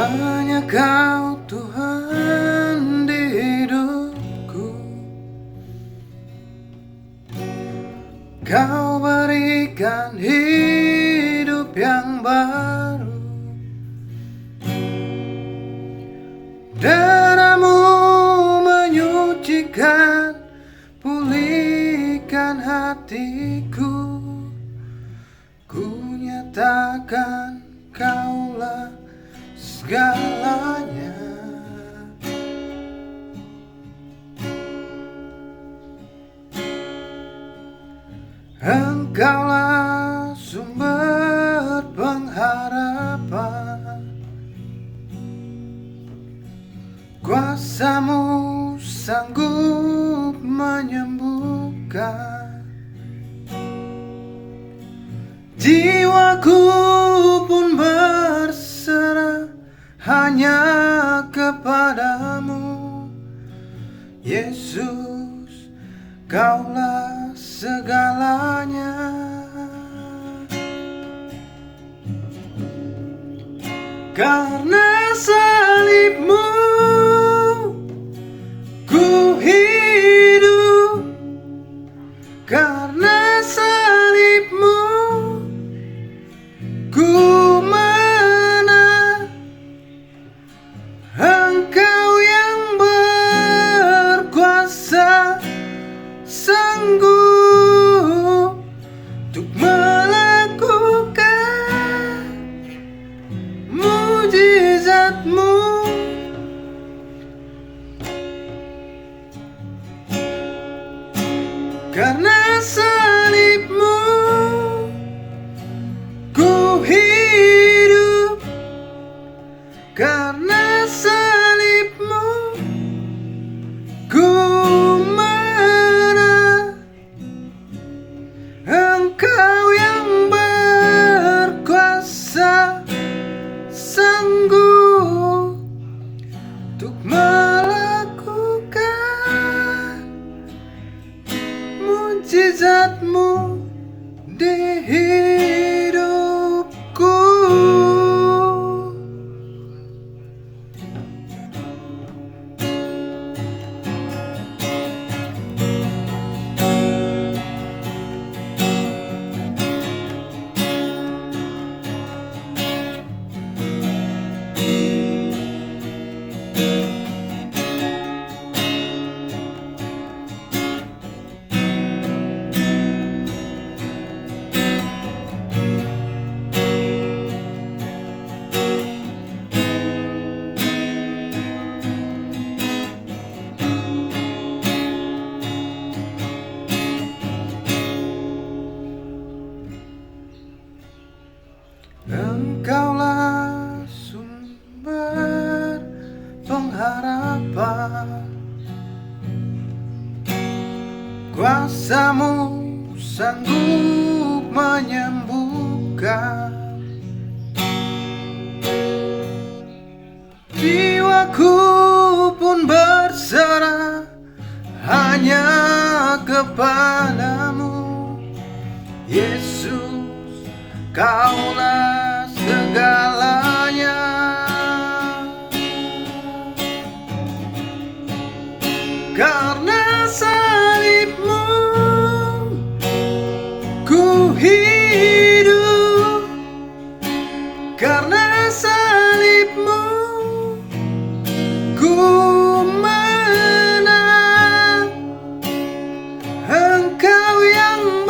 Hanya Kau Tuhan di hidupku. Kau berikan hidup yang baru. Darah-Mu menyucikan, pulihkan hatiku. Ku nyatakan Kaulah segalanya. Engkaulah sumber pengharapan. Kuasa-Mu sanggup menyembuhkan. Jiwaku pun berserah hanya kepadamu. Yesus, Kaulah segalanya. Karena salib-Mu ku hidup. Karena salib-Mu ku menang. Engkau yang berkuasa sanggup untuk melakukan mujizat-Mu. Karena salib-Mu ku hidup. Karena salib-Mu ku menang. Engkau yang berkuasa sanggup untuk melakukan mujizat-Mu di hidupku. Engkaulah sumber pengharapan. Kuasa-Mu sanggup menyembuhkan. Jiwaku pun berserah hanya kepadamu. Yesus, Kaulah segalanya. Karena salib-Mu ku hidup. Karena salib-Mu ku menang. Engkau yang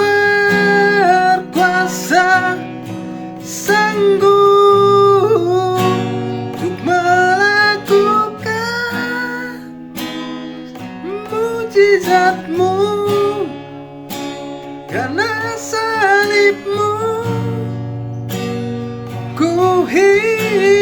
berkuasa sanggup untuk melakukan mujizat-Mu. Karena salib-Mu ku hidup.